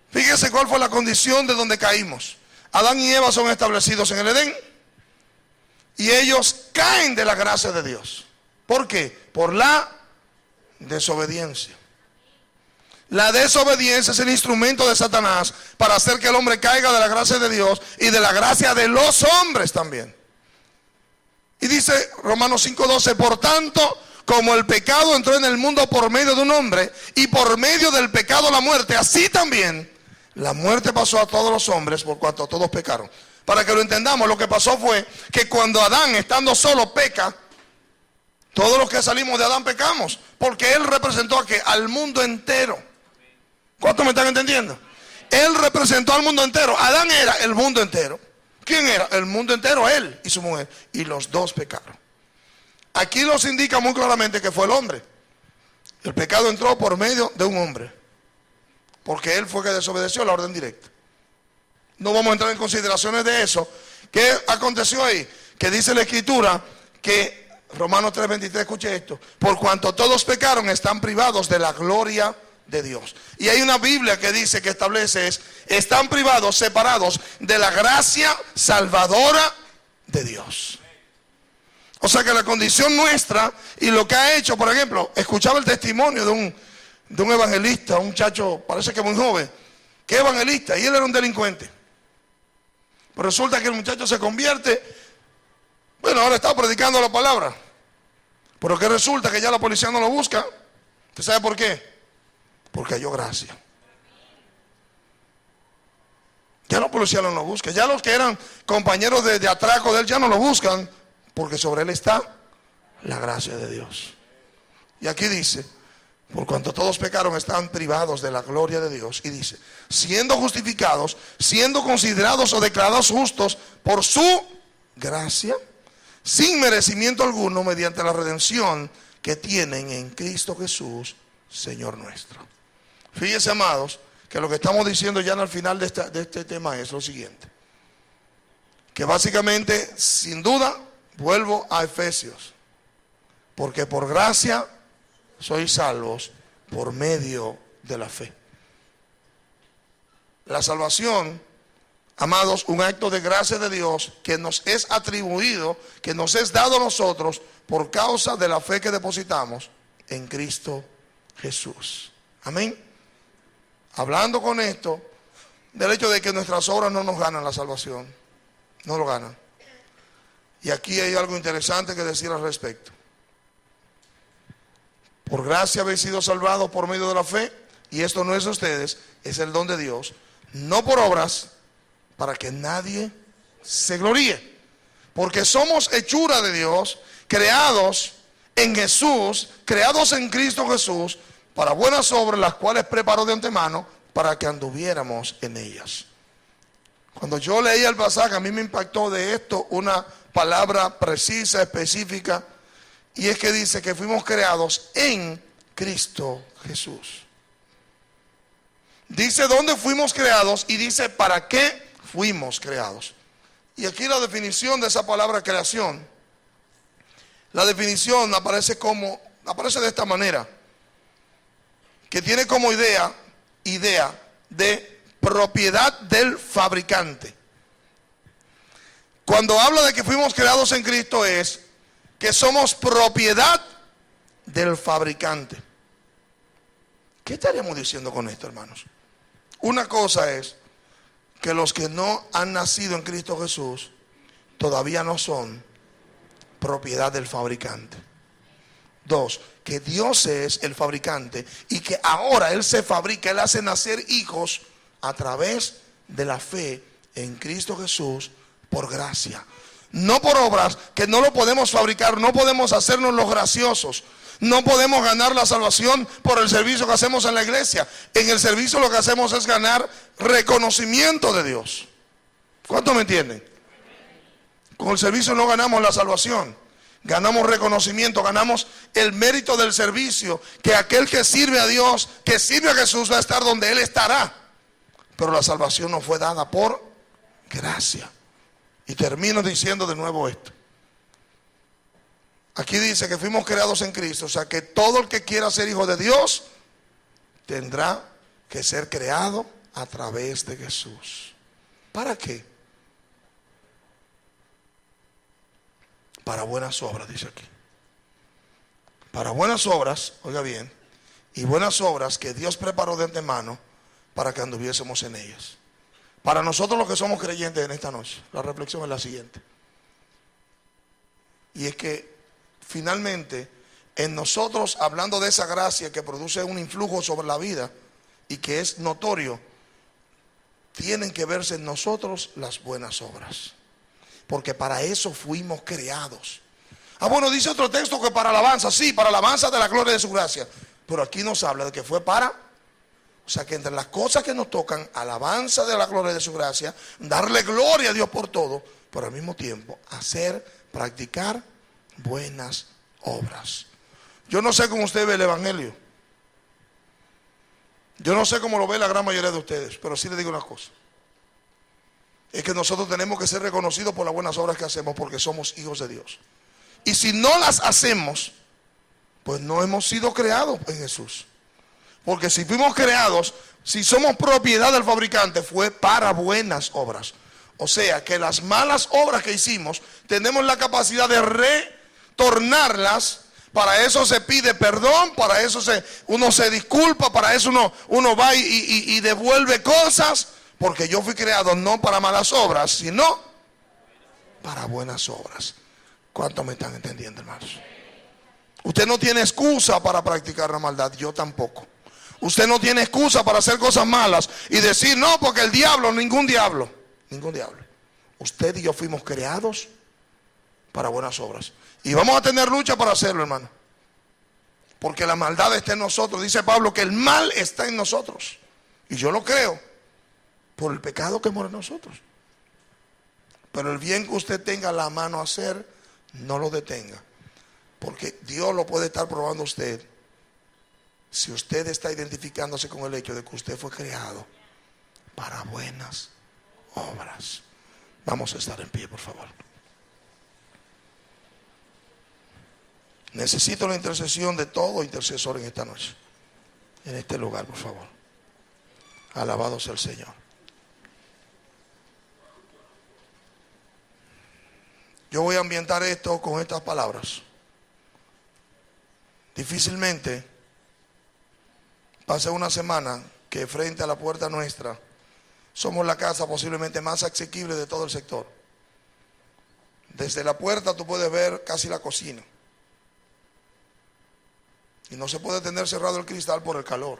Fíjese cuál fue la condición de donde caímos. Adán y Eva son establecidos en el Edén y ellos caen de la gracia de Dios. ¿Por qué? Por la desobediencia. La desobediencia es el instrumento de Satanás para hacer que el hombre caiga de la gracia de Dios y de la gracia de los hombres también. Y dice Romanos 5:12, por tanto, como el pecado entró en el mundo por medio de un hombre, y por medio del pecado la muerte, así también la muerte pasó a todos los hombres por cuanto todos pecaron. Para que lo entendamos, lo que pasó fue que cuando Adán, estando solo, peca, todos los que salimos de Adán pecamos, porque él representó a ¿qué? Al mundo entero. ¿Cuántos me están entendiendo? Él representó al mundo entero. Adán era el mundo entero. ¿Quién era? El mundo entero, él y su mujer. Y los dos pecaron. Aquí nos indica muy claramente que fue el hombre. El pecado entró por medio de un hombre, porque él fue que desobedeció la orden directa. No vamos a entrar en consideraciones de eso. ¿Qué aconteció ahí? Que dice la Escritura que, Romanos 3:23, escuche esto, por cuanto todos pecaron, están privados de la gloria de Dios. Y hay una Biblia que dice, que establece están privados, separados de la gracia salvadora de Dios. O sea que la condición nuestra y lo que ha hecho, por ejemplo, escuchaba el testimonio de un evangelista, un muchacho, parece que muy joven, que es evangelista, y él era un delincuente. Pero resulta que el muchacho se convierte, bueno, ahora está predicando la palabra, pero que resulta que ya la policía no lo busca. ¿Usted sabe por qué? Porque halló gracia. Ya los policías no lo buscan, ya los que eran compañeros de atraco de él ya no lo buscan, porque sobre él está la gracia de Dios. Y aquí dice, por cuanto todos pecaron, están privados de la gloria de Dios. Y dice, siendo justificados, siendo considerados o declarados justos por su gracia, sin merecimiento alguno, mediante la redención que tienen en Cristo Jesús, Señor nuestro. Fíjense, amados, que lo que estamos diciendo ya al final de este tema es lo siguiente. Que básicamente, sin duda, vuelvo a Efesios. Porque por gracia sois salvos por medio de la fe. La salvación, amados, un acto de gracia de Dios que nos es atribuido, que nos es dado a nosotros por causa de la fe que depositamos en Cristo Jesús. Amén. Hablando con esto del hecho de que nuestras obras no nos ganan la salvación, no lo ganan. Y aquí hay algo interesante que decir al respecto. Por gracia habéis sido salvados por medio de la fe, y esto no es de ustedes, es el don de Dios, no por obras, para que nadie se gloríe. Porque somos hechura de Dios, creados en Jesús, creados en Cristo Jesús, para buenas obras, las cuales preparó de antemano para que anduviéramos en ellas. Cuando yo leía el pasaje, a mí me impactó de esto una palabra precisa, específica, y es que dice que fuimos creados en Cristo Jesús. Dice dónde fuimos creados y dice para qué fuimos creados. Y aquí la definición de esa palabra creación, la definición aparece de esta manera, que tiene como idea de propiedad del fabricante. Cuando habla de que fuimos creados en Cristo es que somos propiedad del fabricante. ¿Qué estaríamos diciendo con esto, hermanos? Una cosa es que los que no han nacido en Cristo Jesús todavía no son propiedad del fabricante. Dos, que Dios es el fabricante y que ahora Él se fabrica, Él hace nacer hijos a través de la fe en Cristo Jesús por gracia. No por obras, que no lo podemos fabricar, no podemos hacernos los graciosos. No podemos ganar la salvación por el servicio que hacemos en la iglesia. En el servicio lo que hacemos es ganar reconocimiento de Dios. ¿Cuántos me entienden? Con el servicio no ganamos la salvación. Ganamos reconocimiento, ganamos el mérito del servicio. Que aquel que sirve a Dios, que sirve a Jesús, va a estar donde Él estará. Pero la salvación nos fue dada por gracia. Y termino diciendo de nuevo esto. Aquí dice que fuimos creados en Cristo. O sea que todo el que quiera ser hijo de Dios tendrá que ser creado a través de Jesús. ¿Para qué? Para buenas obras, dice aquí. para buenas obras, oiga bien, y buenas obras que Dios preparó de antemano para que anduviésemos en ellas. Para nosotros los que somos creyentes en esta noche, la reflexión es la siguiente. Y es que finalmente en nosotros, hablando de esa gracia que produce un influjo sobre la vida y que es notorio, tienen que verse en nosotros las buenas obras. Porque para eso fuimos creados. Bueno, dice otro texto que para alabanza, sí, para alabanza de la gloria de su gracia. Pero aquí nos habla de que fue para, o sea que entre las cosas que nos tocan, alabanza de la gloria de su gracia, darle gloria a Dios por todo, pero al mismo tiempo practicar buenas obras. Yo no sé cómo usted ve el evangelio. Yo no sé cómo lo ve la gran mayoría de ustedes, pero sí le digo una cosa. Es que nosotros tenemos que ser reconocidos por las buenas obras que hacemos porque somos hijos de Dios. Y si no las hacemos, pues no hemos sido creados en Jesús. Porque si fuimos creados, si somos propiedad del fabricante, fue para buenas obras. O sea que las malas obras que hicimos, tenemos la capacidad de retornarlas. Para eso se pide perdón, para eso uno se disculpa, para eso uno va y devuelve cosas. Porque yo fui creado no para malas obras, sino para buenas obras. ¿Cuántos me están entendiendo, hermanos? Usted no tiene excusa para practicar la maldad, yo tampoco. Usted no tiene excusa para hacer cosas malas y decir, no, porque el diablo, ningún diablo. Usted y yo fuimos creados para buenas obras. Y vamos a tener lucha para hacerlo, hermano. Porque la maldad está en nosotros. Dice Pablo que el mal está en nosotros. Y yo lo creo por el pecado que mora en nosotros. Pero el bien que usted tenga a la mano a hacer, no lo detenga. Porque Dios lo puede estar probando a usted. Si usted está identificándose con el hecho de que usted fue creado para buenas obras. Vamos a estar en pie, por favor. Necesito la intercesión de todo intercesor en esta noche. En este lugar, por favor. Alabado sea el Señor. Yo voy a ambientar esto con estas palabras. Difícilmente pase una semana que frente a la puerta nuestra somos la casa posiblemente más asequible de todo el sector. Desde la puerta tú puedes ver casi la cocina. Y no se puede tener cerrado el cristal por el calor.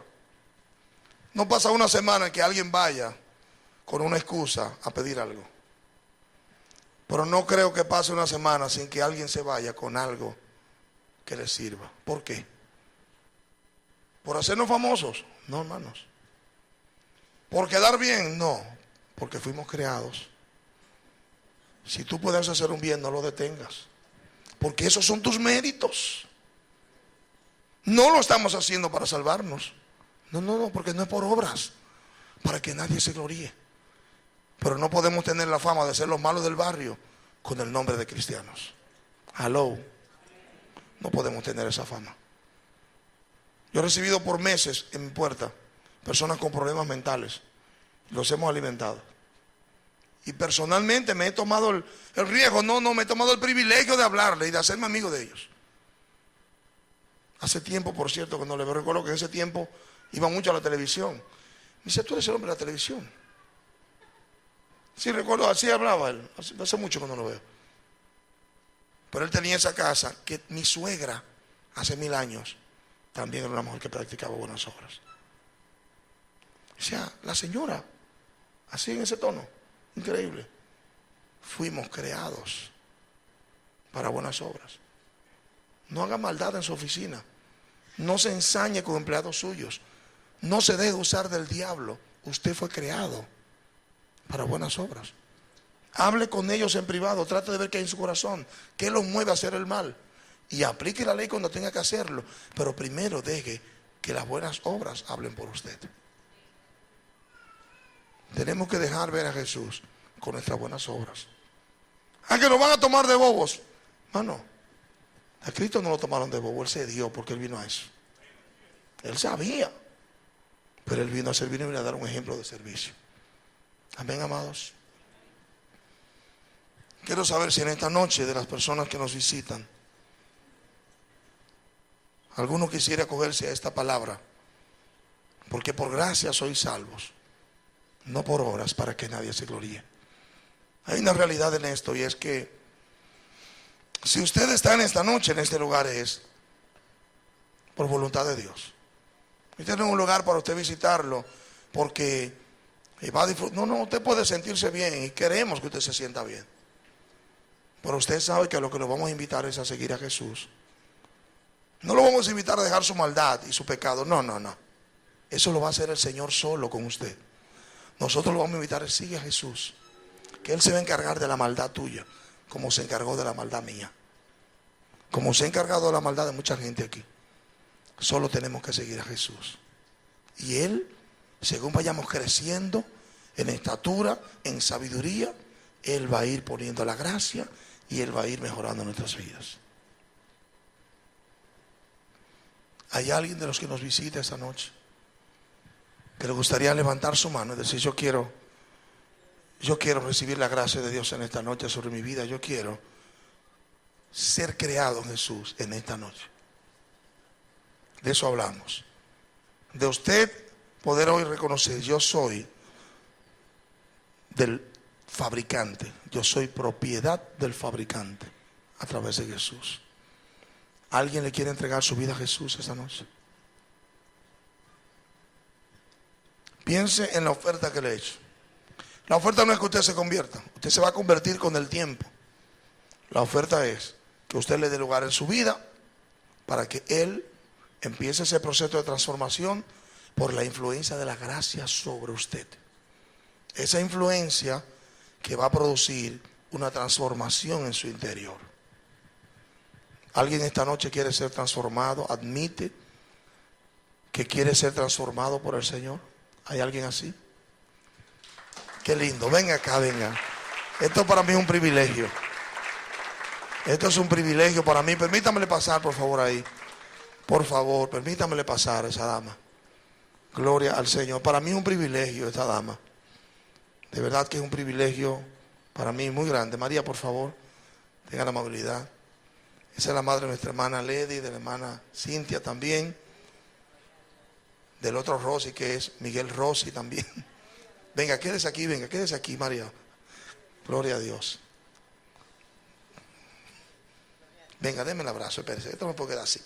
No pasa una semana que alguien vaya con una excusa a pedir algo. Pero no creo que pase una semana sin que alguien se vaya con algo que le sirva. ¿Por qué? ¿Por hacernos famosos? No, hermanos. ¿Por quedar bien? No, porque fuimos creados. Si tú puedes hacer un bien, no lo detengas. Porque esos son tus méritos. No lo estamos haciendo para salvarnos. No, porque no es por obras, para que nadie se gloríe. Pero no podemos tener la fama de ser los malos del barrio con el nombre de cristianos. Hello. No podemos tener esa fama. Yo he recibido por meses en mi puerta personas con problemas mentales. Los hemos alimentado. Y personalmente me he tomado el riesgo, me he tomado el privilegio de hablarle y de hacerme amigo de ellos. Hace tiempo, por cierto, cuando le recuerdo que en ese tiempo iba mucho a la televisión. Me dice, tú eres el hombre de la televisión. Sí, recuerdo, así hablaba él. Hace mucho que no lo veo. Pero él tenía esa casa que mi suegra, hace 1000 años, también era una mujer que practicaba buenas obras. O sea, la señora, así en ese tono, increíble. Fuimos creados para buenas obras. No haga maldad en su oficina. No se ensañe con empleados suyos. No se deje usar del diablo. Usted fue creado para buenas obras. Hable con ellos en privado. Trate de ver qué hay en su corazón. ¿Qué los mueve a hacer el mal? Y aplique la ley cuando tenga que hacerlo. Pero primero deje que las buenas obras hablen por usted. Tenemos que dejar ver a Jesús con nuestras buenas obras. Que nos van a tomar de bobos. Mano, a Cristo no lo tomaron de bobo. Él se dio porque Él vino a eso. Él sabía. Pero Él vino a servir y vino a dar un ejemplo de servicio. Amén, amados. Quiero saber si en esta noche, de las personas que nos visitan, Alguno quisiera acogerse a esta palabra, porque por gracia sois salvos, no por obras para que nadie se gloríe. Hay una realidad en esto, y es que si usted está en esta noche, en este lugar, es por voluntad de Dios. Usted no es un lugar para usted visitarlo porque va a disfrutar. No, usted puede sentirse bien y queremos que usted se sienta bien. Pero usted sabe que a lo que lo vamos a invitar es a seguir a Jesús. No lo vamos a invitar a dejar su maldad y su pecado. No. Eso lo va a hacer el Señor solo con usted. Nosotros lo vamos a invitar a sigue a Jesús, que Él se va a encargar de la maldad tuya, como se encargó de la maldad mía, como se ha encargado de la maldad de mucha gente aquí. Solo tenemos que seguir a Jesús. Y Él, según vayamos creciendo en estatura, en sabiduría, Él va a ir poniendo la gracia y Él va a ir mejorando nuestras vidas. ¿Hay alguien de los que nos visita esta noche que le gustaría levantar su mano y decir: yo quiero recibir la gracia de Dios en esta noche sobre mi vida? Yo quiero ser creado en Jesús en esta noche. De eso hablamos. De usted poder hoy reconocer: yo soy del fabricante, yo soy propiedad del fabricante a través de Jesús. ¿Alguien le quiere entregar su vida a Jesús esta noche? Piense en la oferta que le he hecho. La oferta no es que usted se convierta, usted se va a convertir con el tiempo. La oferta es que usted le dé lugar en su vida para que Él empiece ese proceso de transformación por la influencia de la gracia sobre usted. Esa influencia que va a producir una transformación en su interior. ¿Alguien esta noche quiere ser transformado? ¿Admite que quiere ser transformado por el Señor? ¿Hay alguien así? Qué lindo, venga acá, venga. Esto para mí es un privilegio. Esto es un privilegio para mí. Permítamele pasar, por favor, ahí. Por favor, permítamele pasar a esa dama. Gloria al Señor. Para mí es un privilegio esta dama. De verdad que es un privilegio para mí muy grande. María, por favor, tenga la amabilidad. Esa es la madre de nuestra hermana Lady, de la hermana Cintia también. Del otro Rosy, que es Miguel Rosy también. Venga, quédese aquí, María. Gloria a Dios. Venga, déme el abrazo, espérese. Esto no puede quedar así.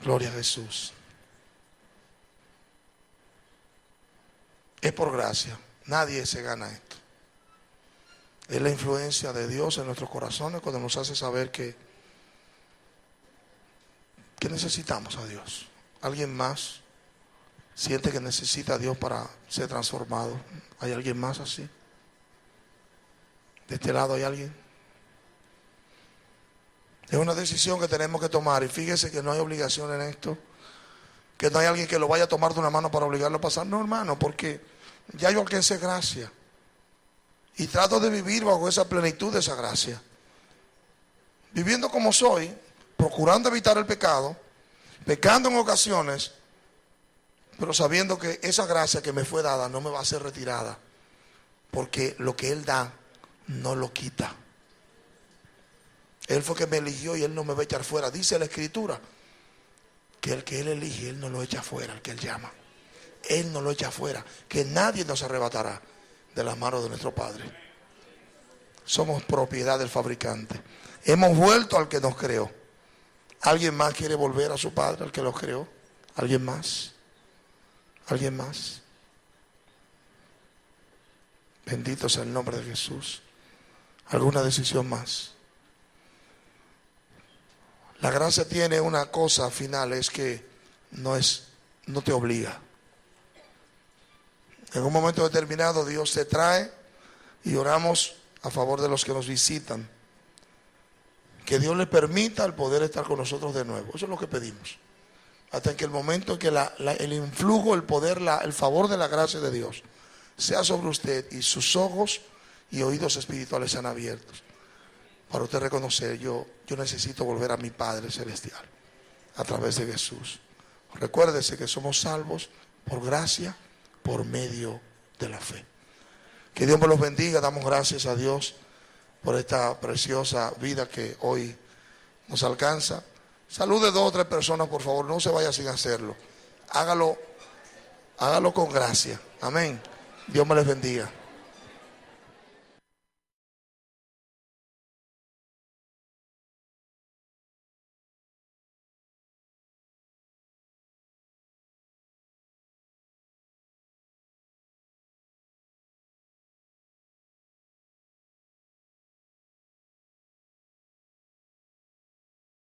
Gloria a Jesús. Es por gracia. Nadie se gana esto. Es la influencia de Dios en nuestros corazones cuando nos hace saber que necesitamos a Dios. ¿Alguien más siente que necesita a Dios para ser transformado? ¿Hay alguien más así? ¿De este lado hay alguien? Es una decisión que tenemos que tomar, y fíjese que no hay obligación en esto, que no hay alguien que lo vaya a tomar de una mano para obligarlo a pasar. No, hermano, porque ya yo alcancé gracia y trato de vivir bajo esa plenitud de esa gracia, viviendo como soy, procurando evitar el pecado, pecando en ocasiones, pero sabiendo que esa gracia que me fue dada no me va a ser retirada, porque lo que Él da no lo quita. Él fue que me eligió y Él no me va a echar fuera. Dice la Escritura que el que Él elige, Él no lo echa fuera, el que Él llama. Él no lo echa fuera, que nadie nos arrebatará de las manos de nuestro Padre. Somos propiedad del fabricante. Hemos vuelto al que nos creó. ¿Alguien más quiere volver a su Padre, al que los creó? ¿Alguien más? ¿Alguien más? Bendito sea el nombre de Jesús. ¿Alguna decisión más? La gracia tiene una cosa final, es que no te obliga. En un momento determinado Dios te trae y oramos a favor de los que nos visitan. Que Dios le permita el poder estar con nosotros de nuevo. Eso es lo que pedimos. Hasta que el momento en que el influjo, el poder, el favor de la gracia de Dios sea sobre usted y sus ojos y oídos espirituales sean abiertos. Para usted reconocer, yo necesito volver a mi Padre Celestial a través de Jesús. Recuérdese que somos salvos por gracia, por medio de la fe. Que Dios me los bendiga. Damos gracias a Dios por esta preciosa vida que hoy nos alcanza. Salude 2 o 3 personas, por favor. No se vaya sin hacerlo. Hágalo con gracia. Amén. Dios me les bendiga.